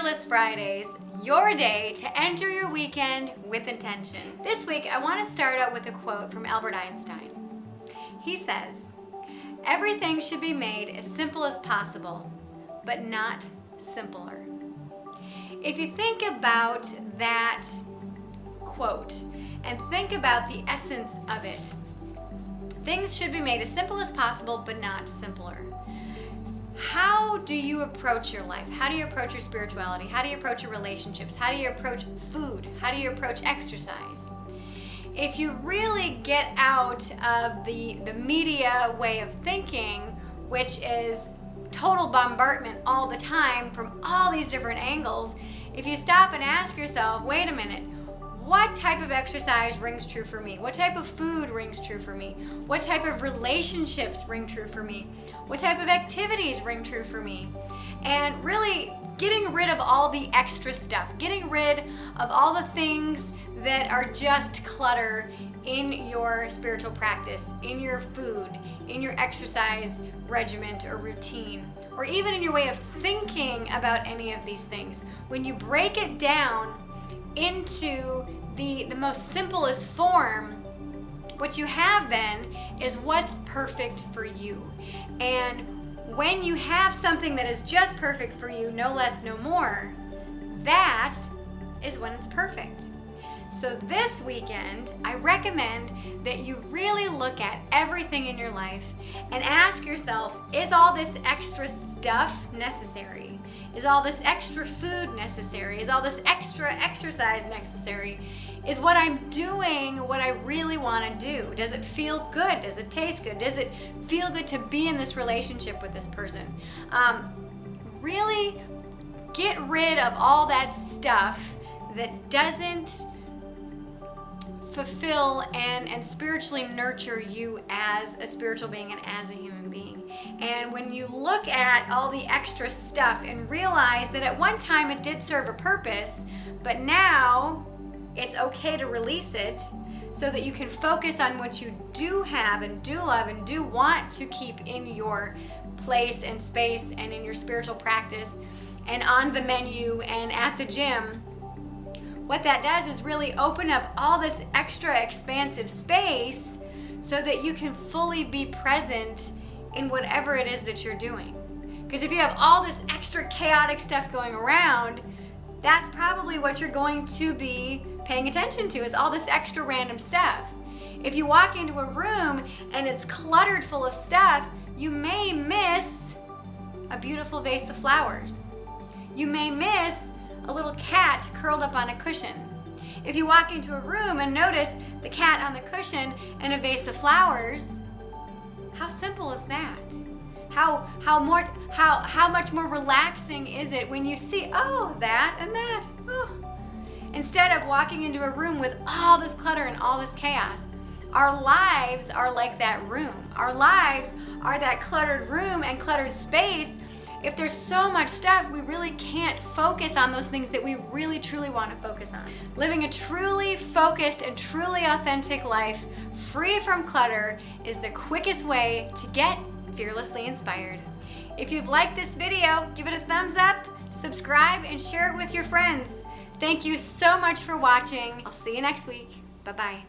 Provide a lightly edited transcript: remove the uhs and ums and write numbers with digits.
Fearless Fridays, your day to enter your weekend with intention. This week, I want to start out with a quote from Albert Einstein. He says, "Everything should be made as simple as possible, but not simpler." If you think about that quote and think about the essence of it, things should be made as simple as possible, but not simpler. How do you approach your life? How do you approach your spirituality? How do you approach your relationships? How do you approach food? How do you approach exercise? If you really get out of the media way of thinking, which is total bombardment all the time from all these different angles, if you stop and ask yourself, wait a minute, what type of exercise rings true for me? What type of food rings true for me? What type of relationships ring true for me? What type of activities ring true for me? And really getting rid of all the extra stuff, getting rid of all the things that are just clutter in your spiritual practice, in your food, in your exercise regiment or routine, or even in your way of thinking about any of these things. When you break it down into the most simplest form, what you have then is what's perfect for you. And when you have something that is just perfect for you, no less, no more, that is when it's perfect. So this weekend, I recommend that you really look at everything in your life and ask yourself, is all this extra stuff necessary? Is all this extra food necessary? Is all this extra exercise necessary? Is what I'm doing what I really want to do? Does it feel good? Does it taste good? Does it feel good to be in this relationship with this person? Really get rid of all that stuff that doesn't fulfill and spiritually nurture you as a spiritual being and as a human being. And when you look at all the extra stuff and realize that at one time it did serve a purpose, but now it's okay to release it so that you can focus on what you do have and do love and do want to keep in your place and space and in your spiritual practice and on the menu and at the gym. What that does is really open up all this extra expansive space so that you can fully be present in whatever it is that you're doing. Because if you have all this extra chaotic stuff going around, that's probably what you're going to be paying attention to, is all this extra random stuff. If you walk into a room and it's cluttered full of stuff, you may miss a beautiful vase of flowers. You may miss a little cat curled up on a cushion. If you walk into a room and notice the cat on the cushion and a vase of flowers, how simple is that? How much more relaxing is it when you see, oh, that and that, oh. Instead of walking into a room with all this clutter and all this chaos, our lives are like that room. Our lives are that cluttered room and cluttered space. If there's so much stuff, we really can't focus on those things that we really truly want to focus on. Living a truly focused and truly authentic life, free from clutter, is the quickest way to get fearlessly inspired. If you've liked this video, give it a thumbs up, subscribe, and share it with your friends. Thank you so much for watching. I'll see you next week. Bye-bye.